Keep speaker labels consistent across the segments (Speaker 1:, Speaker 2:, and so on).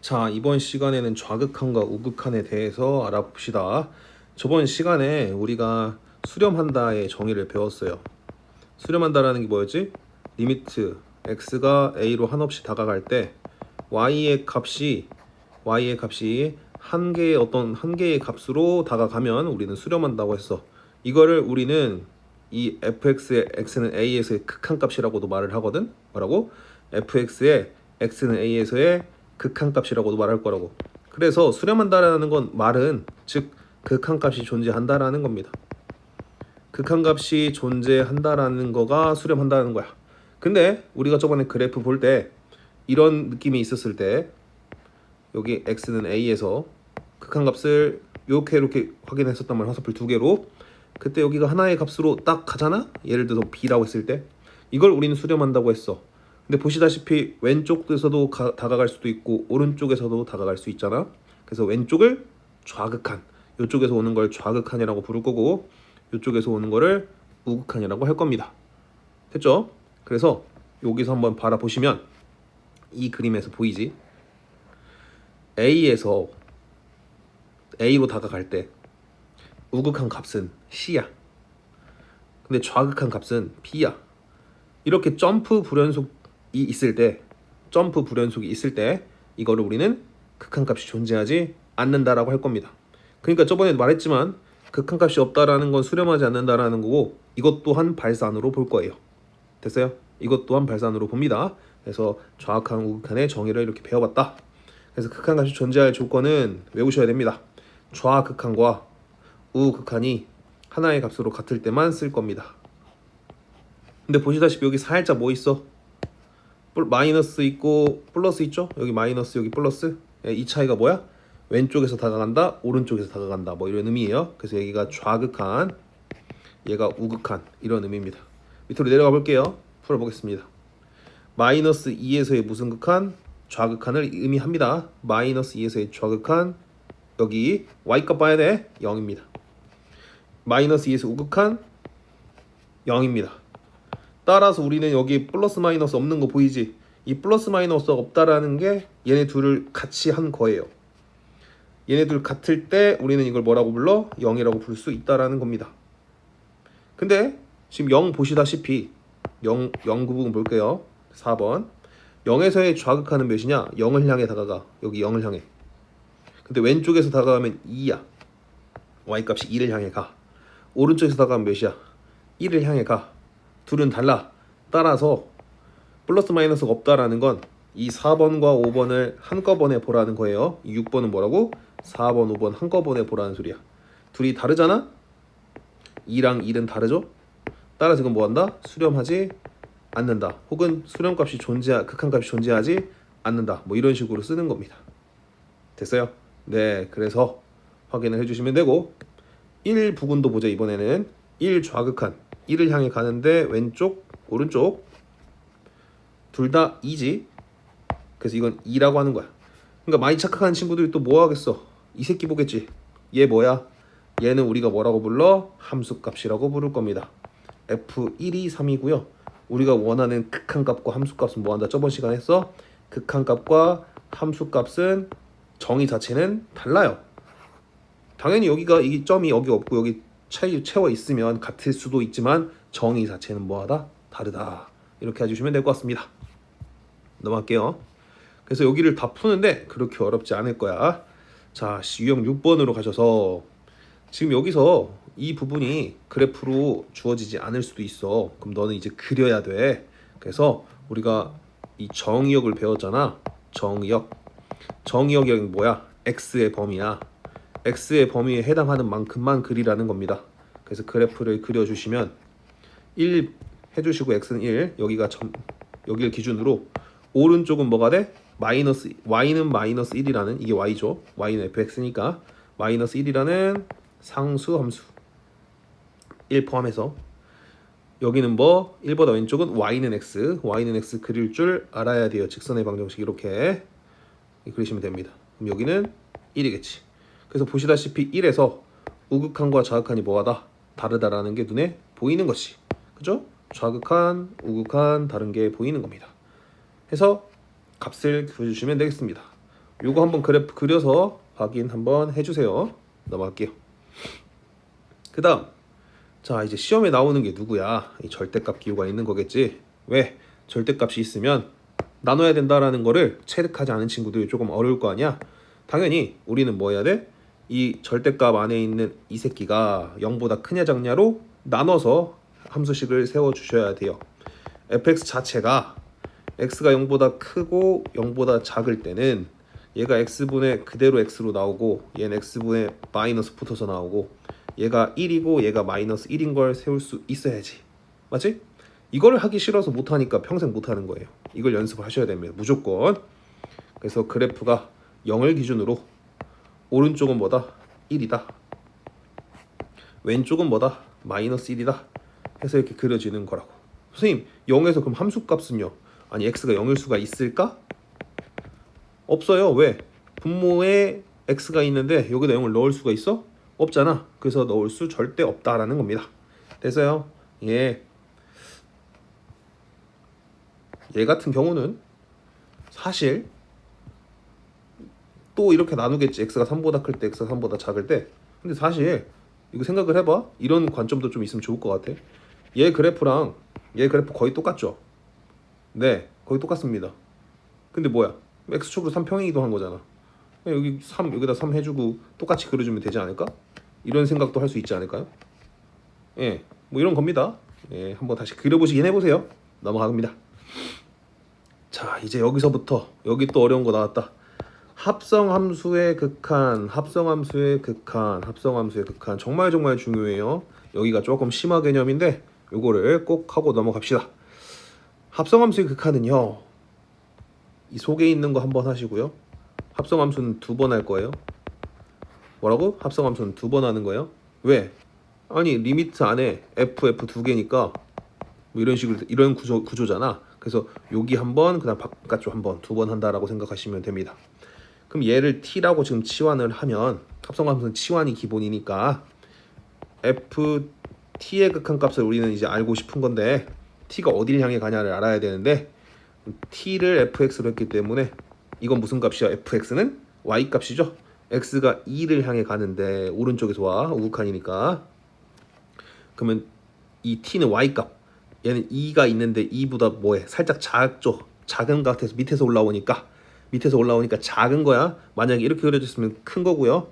Speaker 1: 자, 이번 시간에는 좌극한과 우극한에 대해서 알아봅시다. 저번 시간에 우리가 수렴한다의 정의를 배웠어요. 수렴한다라는 게 뭐였지? 리미트 x가 a로 한없이 다가갈 때 y의 값이 한 개의 값으로 다가가면 우리는 수렴한다고 했어. 이거를 우리는 이 fx의 x는 a에서의 극한값이라고도 말을 하거든. 뭐라고? fx의 x는 a에서의 극한값이라고도 말할 거라고. 그래서 수렴한다라는 건 말은 즉 극한값이 존재한다라는 겁니다. 극한값이 존재한다라는 거가 수렴한다는 거야. 근데 우리가 저번에 그래프 볼 때 이런 느낌이 있었을 때 여기 x는 a에서 극한값을 이렇게 확인했었단 말이야. 화살표 두 개로. 그때 여기가 하나의 값으로 딱 가잖아. 예를 들어서 b라고 했을 때 이걸 우리는 수렴한다고 했어. 근데 보시다시피 왼쪽에서도 다가갈 수도 있고 오른쪽에서도 다가갈 수 있잖아. 그래서 왼쪽을 좌극한, 이쪽에서 오는 걸 좌극한이라고 부를 거고 이쪽에서 오는 거를 우극한이라고 할 겁니다. 됐죠? 그래서 여기서 한번 바라보시면 이 그림에서 보이지? A에서 A로 다가갈 때 우극한 값은 C야. 근데 좌극한 값은 B야. 이렇게 점프 불연속이 있을 때 이거를 우리는 극한값이 존재하지 않는다라고 할 겁니다. 그러니까 저번에 말했지만 극한값이 없다라는 건 수렴하지 않는다라는 거고 이것 또한 발산으로 볼 거예요. 됐어요? 이것 또한 발산으로 봅니다. 그래서 좌극한, 우극한의 정의를 이렇게 배워봤다. 그래서 극한값이 존재할 조건은 외우셔야 됩니다. 좌극한과 우극한이 하나의 값으로 같을 때만 쓸 겁니다. 근데 보시다시피 여기 살짝 뭐 있어? 마이너스 있고 플러스 있죠? 여기 마이너스 여기 플러스. 이 차이가 뭐야? 왼쪽에서 다가간다, 오른쪽에서 다가간다, 뭐 이런 의미예요. 그래서 여기가 좌극한, 얘가 우극한, 이런 의미입니다. 밑으로 내려가 볼게요. 풀어보겠습니다. 마이너스 2에서의 무슨 극한? 좌극한을 의미합니다. 마이너스 2에서의 좌극한, 여기 y값 봐야 돼. 0입니다. 마이너스 2에서 우극한 0입니다. 따라서 우리는 여기 플러스 마이너스 없는 거 보이지? 이 플러스 마이너스 없다라는 게 얘네 둘을 같이 한 거예요. 얘네 둘 같을 때 우리는 이걸 뭐라고 불러? 0이라고 부를 수 있다라는 겁니다. 근데 지금 0 보시다시피 0 부분 볼게요. 4번 0에서의 좌극한은 몇이냐? 0을 향해 다가가. 여기 0을 향해. 근데 왼쪽에서 다가가면 2야. y값이 2를 향해 가. 오른쪽에서 다가가면 몇이야? 1을 향해 가. 둘은 달라. 따라서 플러스 마이너스가 없다라는 건 이 4번과 5번을 한꺼번에 보라는 거예요. 이 6번은 뭐라고? 4번, 5번 한꺼번에 보라는 소리야. 둘이 다르잖아? 2랑 1은 다르죠? 따라서 이건 뭐한다? 수렴하지 않는다. 혹은 수렴값이 극한값이 존재하지 않는다. 뭐 이런 식으로 쓰는 겁니다. 됐어요? 네, 그래서 확인을 해주시면 되고 1 부근도 보자. 이번에는 1 좌극한 1을 향해 가는데 왼쪽, 오른쪽 둘 다 2지. 그래서 이건 2라고 하는 거야. 그러니까 많이 착각하는 친구들이 또 뭐 하겠어? 이 새끼 보겠지. 얘 뭐야? 얘는 우리가 뭐라고 불러? 함수값이라고 부를 겁니다. F1이 3이고요. 우리가 원하는 극한값과 함수값은 뭐한다? 저번 시간에 했어? 극한값과 함수값은 정의 자체는 달라요. 당연히 여기가 이 점이 여기 없고 여기 채워 있으면 같을 수도 있지만 정의 자체는 뭐하다? 다르다. 이렇게 해주시면 될 것 같습니다. 넘어갈게요. 그래서 여기를 다 푸는데 그렇게 어렵지 않을 거야. 자, 유형 6번으로 가셔서 지금 여기서 이 부분이 그래프로 주어지지 않을 수도 있어. 그럼 너는 이제 그려야 돼. 그래서 우리가 이 정의역을 배웠잖아. 정의역이 뭐야? x의 범위야. x의 범위에 해당하는 만큼만 그리라는 겁니다. 그래서 그래프를 그려주시면 1 해주시고 x는 1, 여기를 기준으로 오른쪽은 뭐가 돼? y는 마이너스 1이라는, 이게 y죠. y는 fx니까 마이너스 1이라는 상수 함수 1 포함해서, 여기는 뭐 1보다 왼쪽은 y는 x 그릴 줄 알아야 돼요. 직선의 방정식 이렇게 그리시면 됩니다. 그럼 여기는 1이겠지. 그래서 보시다시피 1에서 우극한과 좌극한이 뭐하다? 다르다라는 게 눈에 보이는 것이, 그죠? 좌극한, 우극한 다른 게 보이는 겁니다. 해서 값을 그려주시면 되겠습니다. 요거 한번 그래프 그려서 확인 한번 해주세요. 넘어갈게요. 그 다음 자 이제 시험에 나오는 게 누구야? 이 절대값 기호가 있는 거겠지. 왜? 절대값이 있으면 나눠야 된다라는 거를 체득하지 않은 친구들이 조금 어려울 거 아니야. 당연히 우리는 뭐 해야 돼? 이 절대값 안에 있는 이 새끼가 0보다 크냐 작냐로 나눠서 함수식을 세워주셔야 돼요. fx 자체가 x가 0보다 크고 0보다 작을 때는 얘가 x분의 그대로 x로 나오고 얘는 x분의 마이너스 붙어서 나오고 얘가 1이고 얘가 마이너스 1인 걸 세울 수 있어야지. 맞지? 이거를 하기 싫어서 못하니까 평생 못하는 거예요. 이걸 연습을 하셔야 됩니다. 무조건. 그래서 그래프가 0을 기준으로 오른쪽은 뭐다? 1이다. 왼쪽은 뭐다? 마이너스 1이다. 해서 이렇게 그려지는 거라고. 선생님 0에서 그럼 함수값은요? 아니 x가 0일 수가 있을까? 없어요. 왜? 분모에 x가 있는데 여기다 0을 넣을 수가 있어? 없잖아. 그래서 넣을 수 절대 없다라는 겁니다. 됐어요? 예. 얘 같은 경우는 사실 또 이렇게 나누겠지. x가 3보다 클 때, x가 3보다 작을 때. 근데 사실 이거 생각을 해봐. 이런 관점도 좀 있으면 좋을 것 같아. 얘 그래프랑 얘 그래프 거의 똑같죠? 네, 거의 똑같습니다. 근데 뭐야? x축으로 3평행이동 한 거잖아. 여기 3, 여기다 3 해주고 똑같이 그려주면 되지 않을까? 이런 생각도 할 수 있지 않을까요? 예, 뭐 이런 겁니다. 예, 한번 다시 그려보시긴 해보세요. 넘어갑니다. 자, 이제 여기서부터 여기 또 어려운 거 나왔다. 합성함수의 극한, 합성함수의 극한, 합성함수의 극한 정말 중요해요. 여기가 조금 심화 개념인데 요거를 꼭 하고 넘어갑시다. 합성함수의 극한은요. 이 속에 있는 거 한번 하시고요. 합성함수는 2번 할 거예요. 뭐라고? 합성함수는 2번 하는 거예요. 왜? 아니 리미트 안에 f 두 개니까 뭐 이런 식으로 이런 구조잖아. 그래서 여기 한 번, 그다음 바깥쪽 한 번, 2번 한다라고 생각하시면 됩니다. 그럼 얘를 t라고 지금 치환을 하면 합성함수는 치환이 기본이니까 ft의 극한값을 우리는 이제 알고 싶은 건데 t가 어디를 향해 가냐를 알아야 되는데 t를 fx로 했기 때문에 이건 무슨 값이야? fx는 y 값이죠. x가 2를 향해 가는데 오른쪽에서 와 우극한이니까 그러면 이 t는 y 값 얘는 2가 있는데 2보다 뭐해? 살짝 작죠. 작은 것 같아서 밑에서 올라오니까 작은 거야. 만약에 이렇게 그려졌으면 큰 거고요.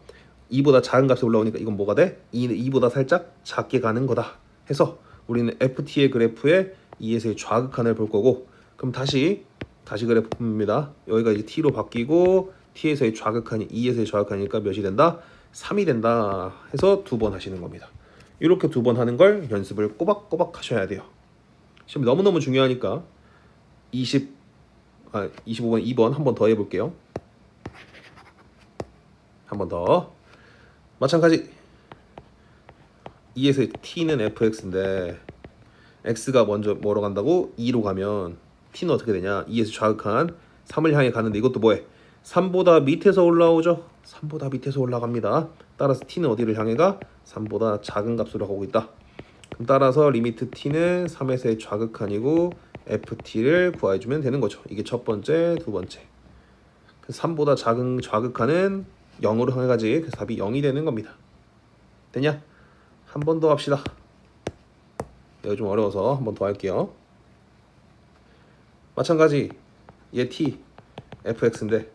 Speaker 1: 2보다 작은 값이 올라오니까 이건 뭐가 돼? 2보다 살짝 작게 가는 거다 해서 우리는 ft의 그래프에 2에서의 좌극한을 볼 거고 그럼 다시 그래프 봅니다. 여기가 이제 t로 바뀌고 t에서의 좌극한이 2에서의 좌극한이니까 몇이 된다? 3이 된다 해서 2번 하시는 겁니다. 이렇게 2번 하는 걸 연습을 꼬박꼬박 하셔야 돼요. 지금 너무너무 중요하니까 25번 2번 한 번 더 해볼게요. 한 번 더. 마찬가지 2에서 t는 fx인데 x가 먼저 뭐로 간다고? 2로 가면 t는 어떻게 되냐? 2에서 좌극한 3을 향해 가는데 이것도 뭐해? 3보다 밑에서 올라오죠? 3보다 밑에서 올라갑니다. 따라서 t는 어디를 향해 가? 3보다 작은 값으로 가고 있다. 그럼 따라서 리미트 t는 3에서의 좌극한이고 ft를 구해주면 되는 거죠. 이게 첫 번째, 두 번째. 3보다 작은 좌극한은 0으로 해가지 그래서 답이 0이 되는 겁니다. 되냐? 한 번 더 합시다. 여기 좀 어려워서 한 번 더 할게요. 마찬가지 얘 t fx인데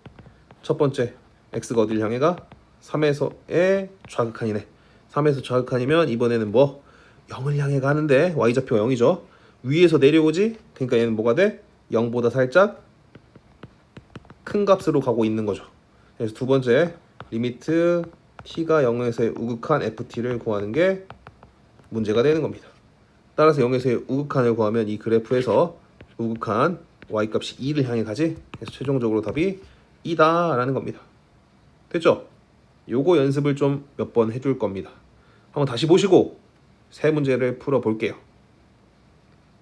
Speaker 1: 첫 번째 x가 어디를 향해 가? 3에서의 좌극한이네. 3에서 좌극한이면 이번에는 뭐? 0을 향해 가는데 y좌표가 0이죠. 위에서 내려오지? 그러니까 얘는 뭐가 돼? 0보다 살짝 큰 값으로 가고 있는 거죠. 그래서 두 번째 리미트 t가 0에서의 우극한 ft를 구하는 게 문제가 되는 겁니다. 따라서 0에서의 우극한을 구하면 이 그래프에서 우극한 y값이 2를 향해 가지. 그래서 최종적으로 답이 2다 라는 겁니다. 됐죠? 요거 연습을 좀 몇 번 해줄 겁니다. 한번 다시 보시고 세 문제를 풀어 볼게요.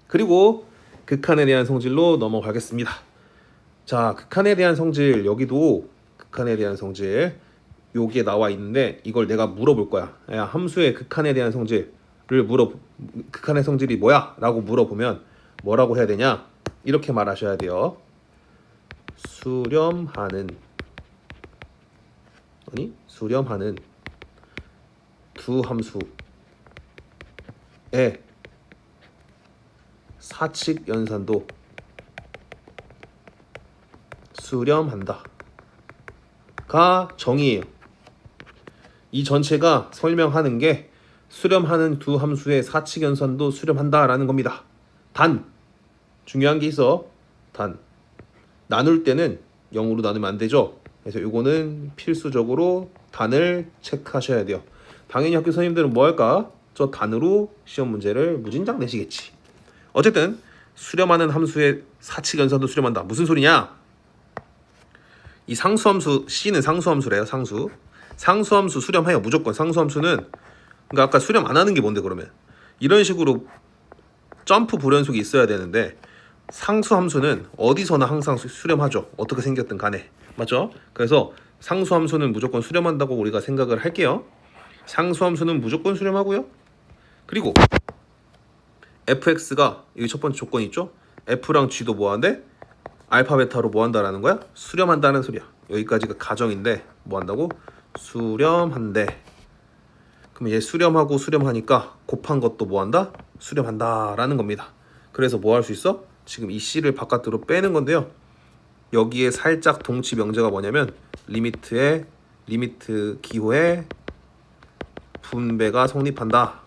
Speaker 1: 그리고 극한에 대한 성질로 넘어가겠습니다. 자, 극한에 대한 성질, 여기도 극한에 대한 성질 여기에 나와 있는데 이걸 내가 물어볼 거야. 야, 함수의 극한에 대한 성질을 극한의 성질이 뭐야? 라고 물어보면 뭐라고 해야 되냐? 이렇게 말하셔야 돼요. 수렴하는 아니 수렴하는 두 함수의 사칙 연산도 수렴한다 가 정의예요. 이 전체가 설명하는 게 수렴하는 두 함수의 사칙 연산도 수렴한다 라는 겁니다. 단 중요한 게 있어. 단 나눌 때는 0으로 나누면 안 되죠. 그래서 이거는 필수적으로 단을 체크하셔야 돼요. 당연히 학교 선생님들은 뭐 할까? 저 단으로 시험 문제를 무진장 내시겠지. 어쨌든 수렴하는 함수의 사칙 연산도 수렴한다. 무슨 소리냐? 이 상수함수 C는 상수함수래요. 상수함수 수렴해요. 무조건 상수함수는. 그러니까 아까 수렴 안 하는 게 뭔데 그러면? 이런 식으로 점프 불연속이 있어야 되는데 상수함수는 어디서나 항상 수렴하죠. 어떻게 생겼든 간에. 맞죠? 그래서 상수함수는 무조건 수렴한다고 우리가 생각을 할게요. 상수함수는 무조건 수렴하고요. 그리고 fx가 여기 첫 번째 조건이 있죠. f랑 g도 뭐한대? 알파 베타로 뭐한다라는 거야? 수렴한다는 소리야. 여기까지가 가정인데 뭐한다고? 수렴한대. 그럼 얘 수렴하고 수렴하니까 곱한 것도 뭐한다? 수렴한다라는 겁니다. 그래서 뭐 할 수 있어? 지금 이 C를 바깥으로 빼는 건데요. 여기에 살짝 동치 명제가 뭐냐면 리미트 기호의 분배가 성립한다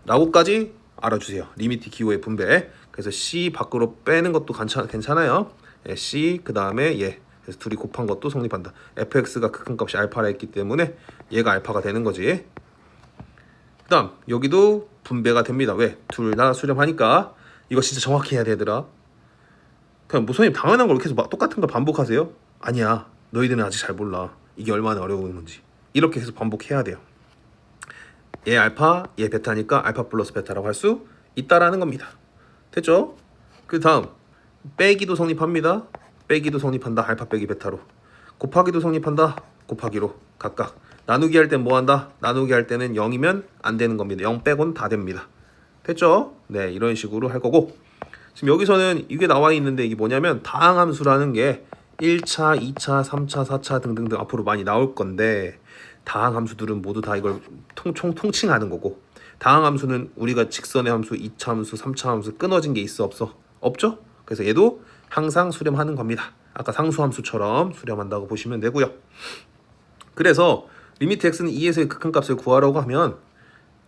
Speaker 1: 라고까지 알아주세요. 리미트 기호의 분배. 그래서 C 밖으로 빼는 것도 괜찮아요. C 그 다음에 얘. 그래서 둘이 곱한 것도 성립한다. fx가 극한값이 알파라 했기 때문에 얘가 알파가 되는 거지. 그 다음 여기도 분배가 됩니다. 왜? 둘 다 수렴하니까. 이거 진짜 정확히 해야 되더라. 그냥 뭐 선생님 당연한 걸 계속 똑같은 걸 반복하세요? 아니야. 너희들은 아직 잘 몰라. 이게 얼마나 어려운 건지. 이렇게 계속 반복해야 돼요. 얘 알파, 얘 베타니까 알파 플러스 베타라고 할 수 있다라는 겁니다. 됐죠? 그 다음 빼기도 성립합니다. 빼기도 성립한다. 알파 빼기 베타로. 곱하기도 성립한다. 곱하기로 각각. 나누기 할 땐 뭐 한다? 나누기 할 때는 0이면 안 되는 겁니다. 0 빼곤 다 됩니다. 됐죠? 네, 이런 식으로 할 거고. 지금 여기서는 이게 나와 있는데 이게 뭐냐면 다항함수라는 게 1차, 2차, 3차, 4차 등등등 앞으로 많이 나올 건데 다항함수들은 모두 다 이걸 통칭하는 거고, 다항함수는 우리가 직선의 함수, 2차 함수, 3차 함수 끊어진 게 있어 없어? 없죠? 그래서 얘도 항상 수렴하는 겁니다. 아까 상수함수처럼 수렴한다고 보시면 되고요. 그래서 리미트 x는 2에서의 극한값을 구하라고 하면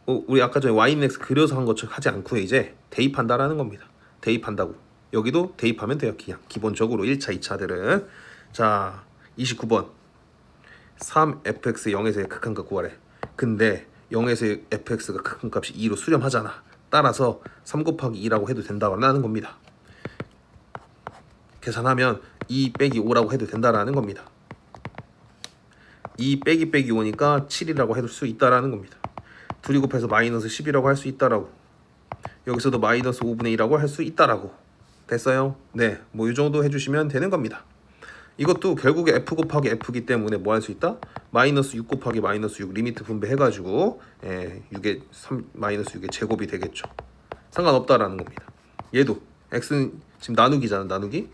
Speaker 1: 우리 아까 전에 y는 x 그려서 한 것처럼 하지 않고 이제 대입한다라는 겁니다. 대입한다고. 여기도 대입하면 돼요. 그냥 기본적으로 1차, 2차들은. 자, 29번 3fx 0에서의 극한값 구하래. 근데 0에서의 fx가 극한값이 2로 수렴하잖아. 따라서 3 곱하기 2라고 해도 된다라는 겁니다. 계산하면 2 빼기 5라고 해도 된다라는 겁니다. 2 빼기 5니까 7이라고 할 수 있다라는 겁니다. 둘이 곱해서 마이너스 10이라고 할 수 있다라고. 여기서도 마이너스 5분의 2라고 할 수 있다라고. 됐어요? 네, 뭐 이 정도 해주시면 되는 겁니다. 이것도 결국에 f 곱하기 f기 때문에 뭐 할 수 있다? 마이너스 6 곱하기 마이너스 6 리미트 분배해가지고 6의 3 마이너스 6의 제곱이 되겠죠. 상관없다라는 겁니다. 얘도 x는 지금 나누기잖아. 나누기.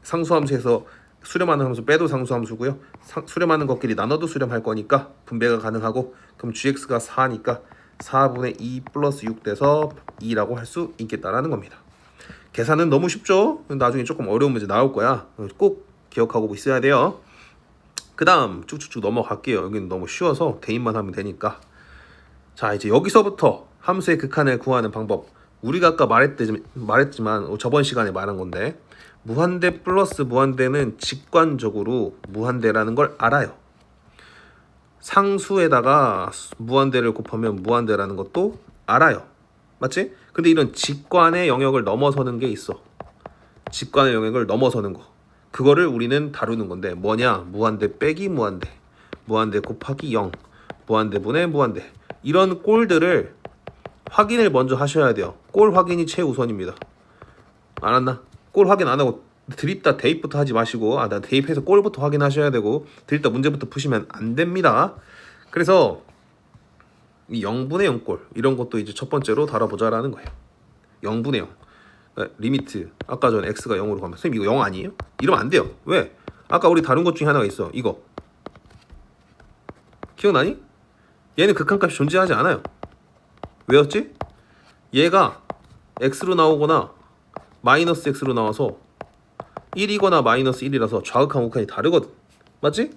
Speaker 1: 상수함수에서 수렴하는 함수 빼도 상수함수고요. 수렴하는 것끼리 나눠도 수렴할 거니까 분배가 가능하고, 그럼 gx가 4니까 4분의 2 플러스 6 돼서 2라고 할 수 있겠다라는 겁니다. 계산은 너무 쉽죠? 나중에 조금 어려운 문제 나올 거야. 꼭 기억하고 있어야 돼요. 그 다음 쭉쭉쭉 넘어갈게요. 여기는 너무 쉬워서 대입만 하면 되니까. 자, 이제 여기서부터 함수의 극한을 구하는 방법. 우리가 아까 말했지만 저번 시간에 말한 건데, 무한대 플러스 무한대는 직관적으로 무한대라는 걸 알아요. 상수에다가 무한대를 곱하면 무한대라는 것도 알아요. 맞지? 근데 이런 직관의 영역을 넘어서는 게 있어. 직관의 영역을 넘어서는 거. 그거를 우리는 다루는 건데 뭐냐? 무한대 빼기 무한대, 무한대 곱하기 0, 무한대 분의 무한대. 이런 꼴들을 확인을 먼저 하셔야 돼요. 꼴 확인이 최우선입니다. 알았나? 꼴 확인 안 하고 드립다 대입부터 하지 마시고, 나 대입해서 꼴부터 확인하셔야 되고 드립다 문제부터 푸시면 안 됩니다. 그래서 이 0분의 0꼴 이런 것도 이제 첫 번째로 다뤄보자라는 거예요. 0분의 0 그러니까 리미트 아까 전에 x가 0으로 가면 선생님 이거 0 아니에요? 이러면 안 돼요. 왜? 아까 우리 다룬 것 중에 하나가 있어. 이거 기억나니? 얘는 극한값이 존재하지 않아요. 왜였지? 얘가 x로 나오거나 마이너스 x로 나와서 1이거나 마이너스 1이라서 좌극한 우극한이 다르거든. 맞지?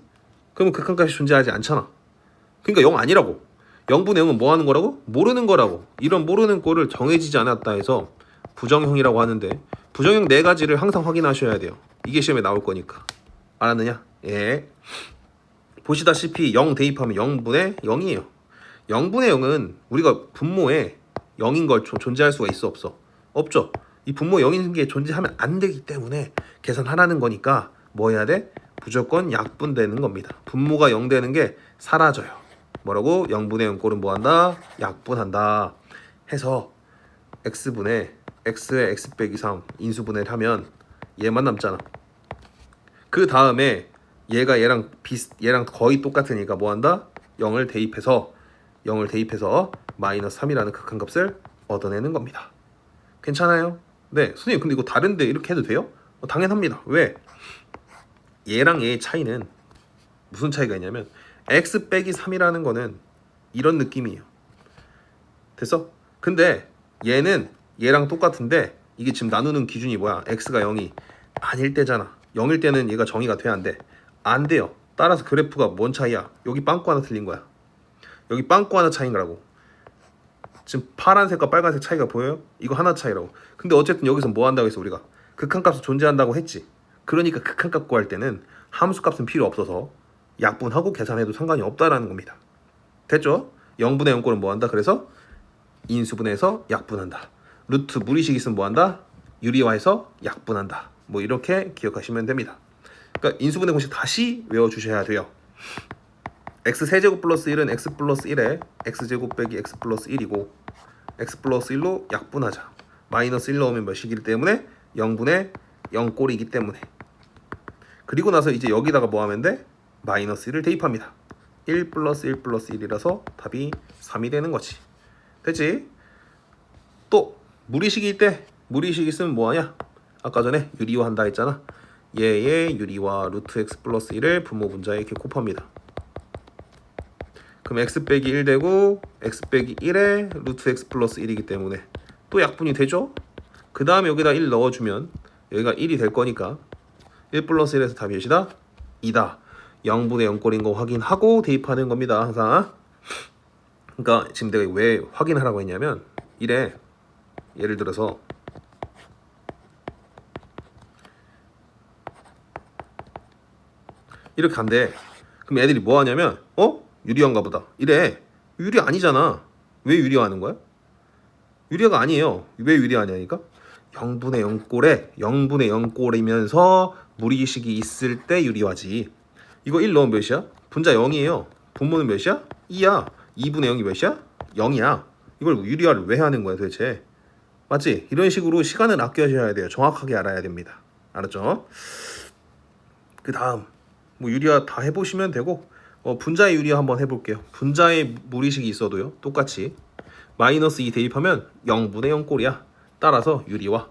Speaker 1: 그러면 극한값이 존재하지 않잖아. 그러니까 0 아니라고. 0분의 0은 뭐 하는 거라고? 모르는 거라고. 이런 모르는 꼴을 정해지지 않았다 해서 부정형이라고 하는데, 부정형 4가지를 항상 확인하셔야 돼요. 이게 시험에 나올 거니까. 알았느냐? 예. 보시다시피 0 대입하면 0분의 0이에요. 0분의 0은 우리가 분모에 0인 걸 존재할 수가 있어, 없어? 없죠. 이 분모 0인 게 존재하면 안 되기 때문에 계산하라는 거니까 뭐 해야 돼? 무조건 약분되는 겁니다. 분모가 0 되는 게 사라져요. 뭐라고? 0분의 0 꼴은 뭐 한다? 약분한다 해서 x분의 x의 x 빼기 3 인수분해를 하면 얘만 남잖아. 그 다음에 얘가 얘랑 거의 똑같으니까 뭐 한다? 0을 대입해서 마이너스 3이라는 극한값을 얻어내는 겁니다. 괜찮아요? 네, 선생님 근데 이거 다른데 이렇게 해도 돼요? 당연합니다. 왜? 얘랑 얘의 차이는 무슨 차이가 있냐면 x 빼기 3이라는 거는 이런 느낌이에요. 됐어? 근데 얘는 얘랑 똑같은데 이게 지금 나누는 기준이 뭐야? x가 0이 아닐 때잖아. 0일 때는 얘가 정의가 돼, 안 돼? 안 돼요. 따라서 그래프가 뭔 차이야? 여기 빵꾸 하나 틀린 거야. 여기 빵꾸 하나 차이인 거라고. 지금 파란색과 빨간색 차이가 보여요? 이거 하나 차이라고. 근데 어쨌든 여기서 뭐 한다고 했어? 우리가 극한값이 존재한다고 했지. 그러니까 극한값 구할 때는 함수값은 필요 없어서 약분하고 계산해도 상관이 없다라는 겁니다. 됐죠? 0분의 0 꼴은 뭐 한다? 그래서 인수분해해서 약분한다. 루트 무리식 있으면 뭐 한다? 유리화해서 약분한다. 뭐 이렇게 기억하시면 됩니다. 그러니까 인수분해 공식 다시 외워주셔야 돼요. x세제곱 플러스 1은 x 플러스 1에 x제곱 빼기 x 플러스 1이고 x 플러스 1로 약분하자. 마이너스 1 넣으면 몇이기 때문에 0분의 0 꼴이기 때문에. 그리고 나서 이제 여기다가 뭐 하면 돼? 마이너스 1을 대입합니다. 1 플러스 1 플러스 1이라서 답이 3이 되는 거지. 됐지? 또 무리식일 때 무리식 있으면 뭐하냐? 아까 전에 유리화 한다 했잖아. 얘의 유리화 루트 x 플러스 1을 분모 분자에 이렇게 곱합니다. 그럼 x 빼기 1 되고 x 빼기 1에 루트 x 플러스 1이기 때문에 또 약분이 되죠? 그 다음에 여기다 1 넣어주면 여기가 1이 될 거니까 1 플러스 1에서 답이 몇이다? 2다. 0분의 0 꼴인 거 확인하고 대입하는 겁니다. 항상. 그러니까 지금 내가 왜 확인하라고 했냐면 이래. 예를 들어서 이렇게 한대. 그럼 애들이 뭐 하냐면 유리화인가 보다. 이래. 유리 아니잖아. 왜 유리화하는 거야? 유리화가 아니에요. 왜 유리화하냐니까? 0분의 0 꼴에 0분의 0 꼴이면서 무리식이 있을 때 유리화지. 이거 1 넣으면 몇이야? 분자 0이에요. 분모는 몇이야? 2야. 2분의 0이 몇이야? 0이야. 이걸 유리화를 왜 하는 거야 도대체? 맞지? 이런 식으로 시간을 아껴셔야 돼요. 정확하게 알아야 됩니다. 알았죠? 그 다음 뭐 유리화 다 해보시면 되고 분자의 유리화 한번 해볼게요. 분자의 무리식이 있어도요. 똑같이 마이너스 2 대입하면 0분의 0 꼴이야. 따라서 유리화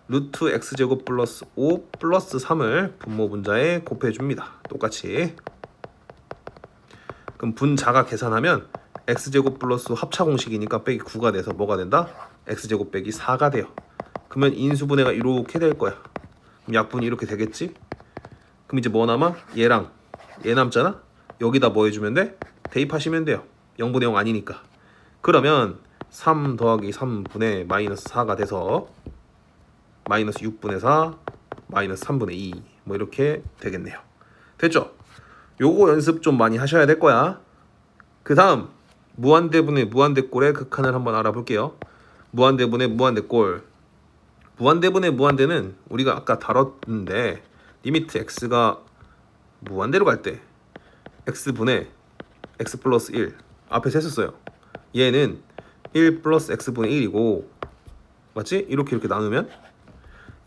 Speaker 1: 루트 x제곱 플러스 5 플러스 3을 분모 분자에 곱해줍니다. 똑같이. 그럼 분자가 계산하면 x제곱 플러스 합차 공식이니까 빼기 9가 돼서 뭐가 된다? x제곱 빼기 4가 돼요. 그러면 인수분해가 이렇게 될 거야. 그럼 약분이 이렇게 되겠지? 그럼 이제 뭐 남아? 얘랑 얘 남잖아? 여기다 뭐 해주면 돼? 대입하시면 돼요. 0분의 0 아니니까. 그러면 3 더하기 3분의 마이너스 4가 돼서 마이너스 6분의 4 마이너스 3분의 2 뭐 이렇게 되겠네요. 됐죠? 요거 연습 좀 많이 하셔야 될 거야. 그 다음 무한대분의 무한대꼴의 극한을 한번 알아볼게요. 무한대분의 무한대꼴. 무한대분의 무한대는 우리가 아까 다뤘는데 리미트 x가 무한대로 갈 때 x분의 x 플러스 1 앞에서 했었어요. 얘는 1 플러스 x분의 1이고 맞지? 이렇게 나누면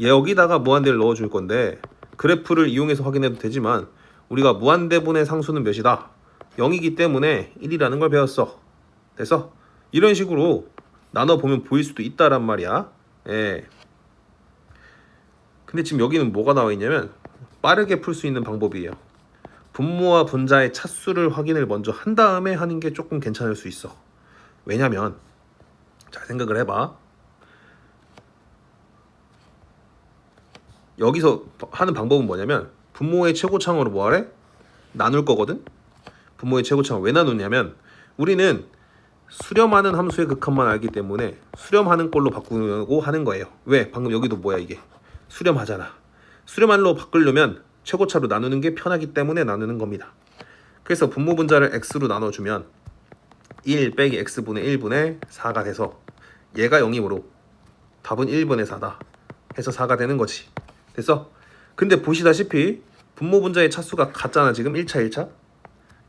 Speaker 1: 여기다가 무한대를 넣어줄 건데 그래프를 이용해서 확인해도 되지만 우리가 무한대분의 상수는 몇이다? 0이기 때문에 1이라는 걸 배웠어. 됐어? 이런 식으로 나눠보면 보일 수도 있다란 말이야. 예. 근데 지금 여기는 뭐가 나와 있냐면 빠르게 풀 수 있는 방법이에요. 분모와 분자의 차수를 확인을 먼저 한 다음에 하는 게 조금 괜찮을 수 있어. 왜냐면 잘 생각을 해봐. 여기서 하는 방법은 뭐냐면 분모의 최고차항으로 뭐하래? 나눌 거거든. 분모의 최고차항을 왜 나누냐면 우리는 수렴하는 함수의 극한만 알기 때문에 수렴하는 꼴로 바꾸려고 하는 거예요. 왜? 방금 여기도 뭐야 이게? 수렴하잖아. 수렴할로 바꾸려면 최고차로 나누는 게 편하기 때문에 나누는 겁니다. 그래서 분모 분자를 x로 나눠주면 1 빼기 x분의 1분의 4가 돼서 얘가 0이므로 답은 1분의 4다 해서 4가 되는 거지. 됐어? 근데 보시다시피 분모 분자의 차수가 같잖아. 지금 1차 1차.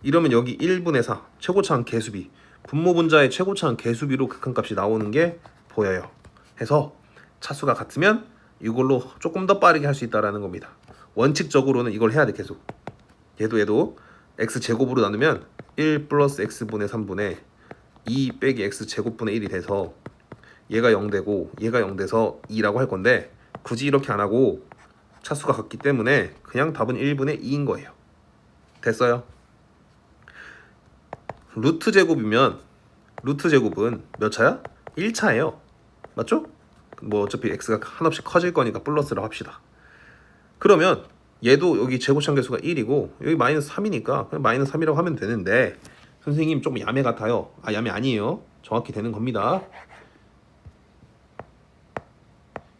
Speaker 1: 이러면 여기 1분의 4 최고차항 개수비, 분모 분자의 최고차항 개수비로 극한값이 나오는 게 보여요. 해서 차수가 같으면 이걸로 조금 더 빠르게 할 수 있다라는 겁니다. 원칙적으로는 이걸 해야 돼. 계속 얘도 x제곱으로 나누면 1 플러스 x분의 3분의 2 빼기 x제곱분의 1이 돼서 얘가 0 되고 얘가 0 돼서 2라고 할 건데 굳이 이렇게 안 하고 차수가 같기 때문에 그냥 답은 1분의 2인 거예요. 됐어요? 루트 제곱이면 루트 제곱은 몇 차야? 1차예요. 맞죠? 뭐 어차피 x가 한없이 커질 거니까 플러스로 합시다. 그러면 얘도 여기 제곱차항 개수가 1이고 여기 마이너스 3이니까 그냥 마이너스 3이라고 하면 되는데 선생님 좀 야매 같아요. 아, 야매 아니에요. 정확히 되는 겁니다.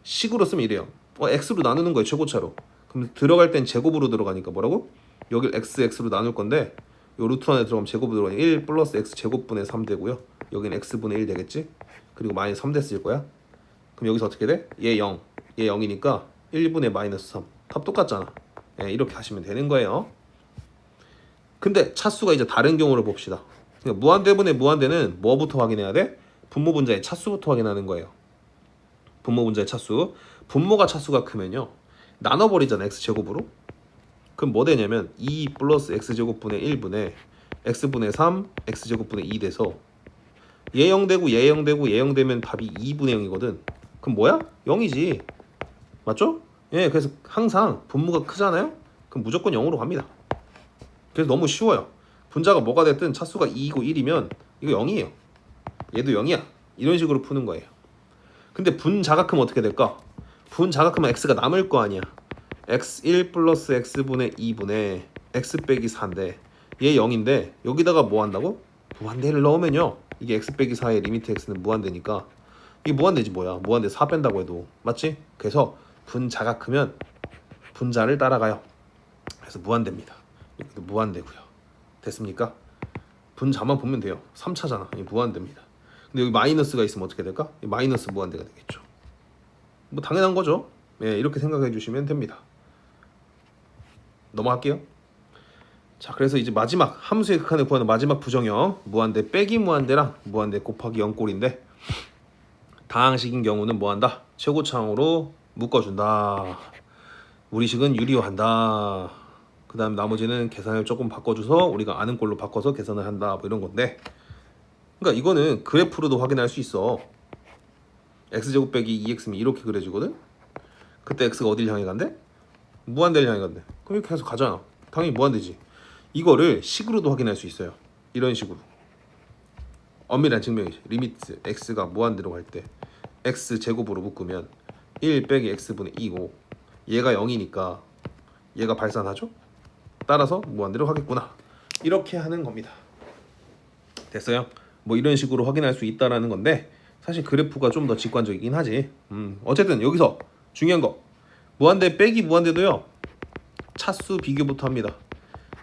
Speaker 1: 식으로 쓰면 이래요. x로 나누는 거예요. 최고차로. 그럼 들어갈 땐 제곱으로 들어가니까 뭐라고? 여길 x로 나눌 건데 요 루트 안에 들어가면 제곱으로 들어가니까 1 플러스 x 제곱분의 3 되고요. 여기는 x분의 1 되겠지? 그리고 마이너스 3 됐을 거야. 그럼 여기서 어떻게 돼? 얘 0. 얘 0이니까 1분의 마이너스 3. 답 똑같잖아. 네, 이렇게 하시면 되는 거예요. 근데 차수가 이제 다른 경우를 봅시다. 그러니까 무한대분의 무한대는 뭐부터 확인해야 돼? 분모 분자의 차수부터 확인하는 거예요. 분모 분자의 차수. 분모가 차수가 크면요 나눠버리잖아. x제곱으로. 그럼 뭐 되냐면 2 플러스 x제곱분의 1분의 x분의 3 x제곱분의 2 돼서 얘 0 되고 얘 0 되고 얘 0 되면 답이 2분의 0이거든. 그럼 뭐야? 0이지. 맞죠? 예, 그래서 항상 분모가 크잖아요? 그럼 무조건 0으로 갑니다. 그래서 너무 쉬워요. 분자가 뭐가 됐든 차수가 2이고 1이면 이거 0이에요. 얘도 0이야. 이런 식으로 푸는 거예요. 근데 분자가 크면 어떻게 될까? 분자가 크면 x가 남을 거 아니야. x1 플러스 x분의 2분의 x 빼기 4인데 얘 0인데 여기다가 뭐 한다고? 무한대를 넣으면요 이게 x 빼기 4의 리미트 x는 무한대니까 이게 무한대지 뭐야. 무한대 4 뺀다고 해도. 맞지? 그래서 분자가 크면 분자를 따라가요. 그래서 무한대입니다. 여기도 무한대고요. 됐습니까? 분자만 보면 돼요. 3차잖아. 이 무한대입니다. 근데 여기 마이너스가 있으면 어떻게 될까? 이 마이너스 무한대가 되겠죠. 뭐 당연한 거죠. 예, 이렇게 생각해 주시면 됩니다. 넘어갈게요. 자, 그래서 이제 마지막 함수의 극한을 구하는 마지막 부정형 무한대 빼기 무한대랑 무한대 곱하기 0꼴인데 다항식인 경우는 뭐한다? 최고차항으로 묶어준다. 우리식은 유리화한다. 그 다음 나머지는 계산을 조금 바꿔줘서 우리가 아는 꼴로 바꿔서 계산을 한다. 뭐 이런 건데 그러니까 이거는 그래프로도 확인할 수 있어. x제곱 빼기 2x면 이렇게 그려지거든. 그때 x가 어딜 향해 간대? 무한대를 향해 간대. 그럼 이렇게 해서 가잖아. 당연히 무한대지. 이거를 식으로도 확인할 수 있어요. 이런 식으로 엄밀한 증명이지. 리미트 x가 무한대로 갈 때 x제곱으로 묶으면 1 빼기 x분의 2고 얘가 0이니까 얘가 발산하죠. 따라서 무한대로 가겠구나. 이렇게 하는 겁니다. 됐어요? 뭐 이런 식으로 확인할 수 있다라는 건데 사실 그래프가 좀 더 직관적이긴 하지. 어쨌든 여기서 중요한 거 무한대 빼기 무한대도요 차수 비교부터 합니다.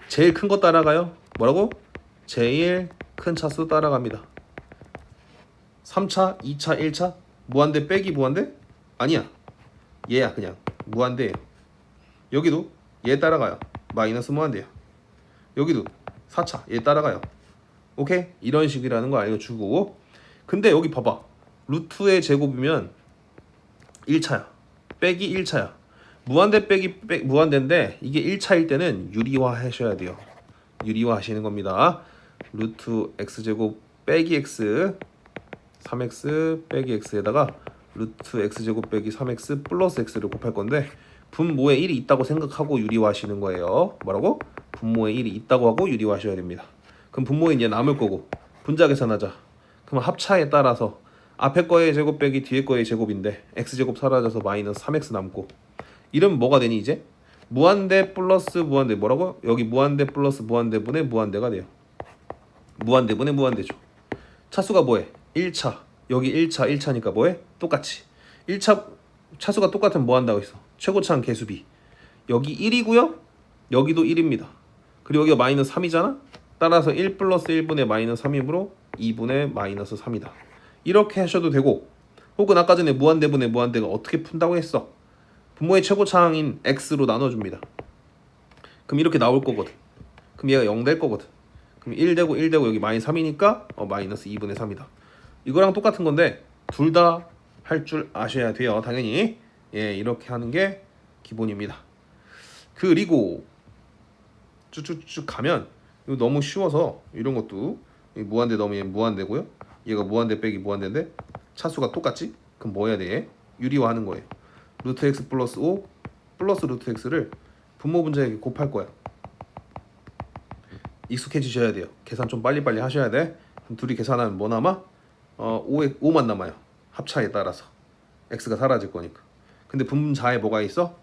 Speaker 1: 제일 큰 거 따라가요. 뭐라고? 제일 큰 차수 따라갑니다. 3차, 2차, 1차 무한대 빼기 무한대? 아니야. 얘야 그냥 무한대예요. 여기도 얘 따라가요. 마이너스 무한대야. 여기도 4차 얘 따라가요. 오케이? 이런 식이라는 거 알려주고 근데 여기 봐봐. 루트의 제곱이면 1차야. 빼기 1차야. 무한대 빼기 무한대인데 이게 1차일 때는 유리화 하셔야 돼요. 유리화 하시는 겁니다. 루트 x제곱 빼기 x 3x 빼기 x에다가 루트 x제곱 빼기 3x 플러스 x를 곱할 건데 분모에 1이 있다고 생각하고 유리화하시는 거예요. 뭐라고? 분모에 1이 있다고 하고 유리화하셔야 됩니다. 그럼 분모에 이제 남을 거고 분자 계산하자. 그럼 합차에 따라서 앞에 거의 제곱 빼기 뒤에 거의 제곱인데 x제곱 사라져서 마이너스 3x 남고 이러면 뭐가 되니 이제? 무한대 플러스 무한대 뭐라고? 여기 무한대 플러스 무한대분의 무한대가 돼요. 무한대분의 무한대죠. 차수가 뭐해? 1차. 여기 1차 1차니까 뭐해? 똑같이 1차 차수가 똑같으면 뭐 한다고 했어? 최고차항 개수비. 여기 1이고요. 여기도 1입니다. 그리고 여기가 마이너스 3이잖아. 따라서 1 플러스 1분의 마이너스 3이므로 2분의 마이너스 3이다. 이렇게 하셔도 되고 혹은 아까 전에 무한대분의 무한대가 어떻게 푼다고 했어? 분모의 최고차항인 x로 나눠줍니다. 그럼 이렇게 나올 거거든. 그럼 얘가 0 될 거거든. 그럼 1 되고 1 되고 여기 마이너스 3이니까 마이너스 2분의 3이다. 이거랑 똑같은 건데 둘 다 할 줄 아셔야 돼요. 당연히. 예, 이렇게 하는 게 기본입니다. 그리고 쭉쭉쭉 가면 이거 너무 쉬워서 이런 것도 무한대 넣으면 무한대고요. 얘가 무한대 빼기 무한대인데 차수가 똑같지? 그럼 뭐 해야 돼? 유리화하는 거예요. 루트 x 플러스 5 플러스 루트 x를 분모 분자에게 곱할 거야. 익숙해지셔야 돼요. 계산 좀 빨리빨리 하셔야 돼. 그럼 둘이 계산하면 뭐 남아? 5만 남아요. 합차에 따라서 x가 사라질 거니까. 근데 분자에 뭐가 있어?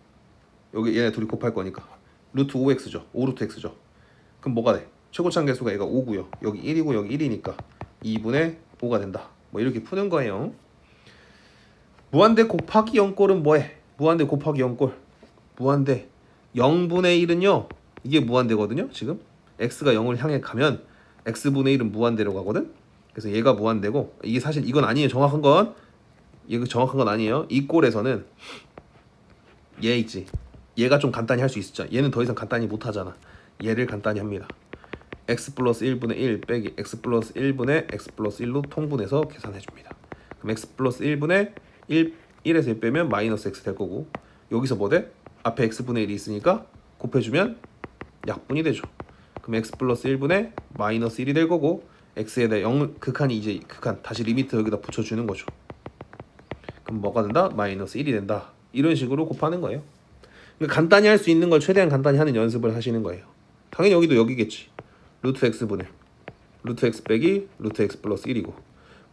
Speaker 1: 여기 얘네 둘이 곱할 거니까 루트 5x죠. 5루트 x죠. 그럼 뭐가 돼? 최고차항 개수가 얘가 5고요. 여기 1이고 여기 1이니까 2분의 5가 된다. 뭐 이렇게 푸는 거예요. 무한대 곱하기 0꼴은 뭐해? 무한대 곱하기 0꼴. 무한대 0분의 1은요. 이게 무한대거든요. 지금 x가 0을 향해 가면 x분의 1은 무한대로 가거든. 그래서 얘가 무한대고 이게 사실 이건 아니에요. 정확한 건 이거 정확한 건 아니에요. 이 꼴에서는 얘 있지. 얘가 좀 간단히 할 수 있었죠. 얘는 더 이상 간단히 못 하잖아. 얘를 간단히 합니다. x 플러스 1분의 1 빼기 x 플러스 1분의 x 플러스 1로 통분해서 계산해 줍니다. 그럼 x 플러스 1분의 1에서 1 빼면 마이너스 x 될 거고 여기서 뭐 돼? 앞에 x분의 1이 있으니까 곱해주면 약분이 되죠. 그럼 x 플러스 1분의 마이너스 1이 될 거고 x에다 0 극한이 이제 극한 다시 리미트 여기다 붙여주는 거죠. 그럼 뭐가 된다? 마이너스 1이 된다. 이런 식으로 곱하는 거예요. 그러니까 간단히 할 수 있는 걸 최대한 간단히 하는 연습을 하시는 거예요. 당연히 여기도 여기겠지. 루트 x분의 루트 x 빼기 루트 x 플러스 1이고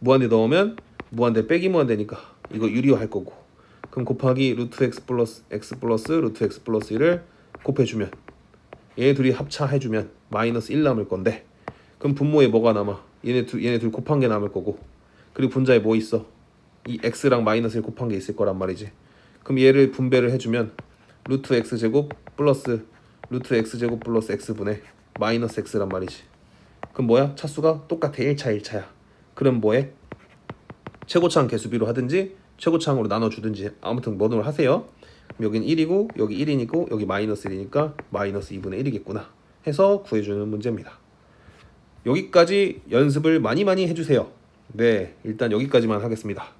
Speaker 1: 무한대 넣으면 무한대 빼기 무한대니까 이거 유리화할 거고 그럼 곱하기 루트 x 플러스 루트 x 플러스 1을 곱해주면 얘네 둘이 합차해주면 마이너스 1 남을 건데 그럼 분모에 뭐가 남아? 얘네 둘 곱한 게 남을 거고 그리고 분자에 뭐 있어? 이 x랑 마이너스 1 곱한 게 있을 거란 말이지. 그럼 얘를 분배를 해주면 루트 x제곱 플러스 루트 x제곱 플러스 x분의 마이너스 x란 말이지. 그럼 뭐야? 차수가 똑같아. 1차 1차야. 그럼 뭐해? 최고차항 개수비로 하든지 최고차항으로 나눠주든지 아무튼 뭐든 하세요. 그럼 여기는 1이고 여기 1이니까 여기 마이너스 1이니까 마이너스 2분의 1이겠구나 해서 구해주는 문제입니다. 여기까지 연습을 많이 해주세요. 네, 일단 여기까지만 하겠습니다.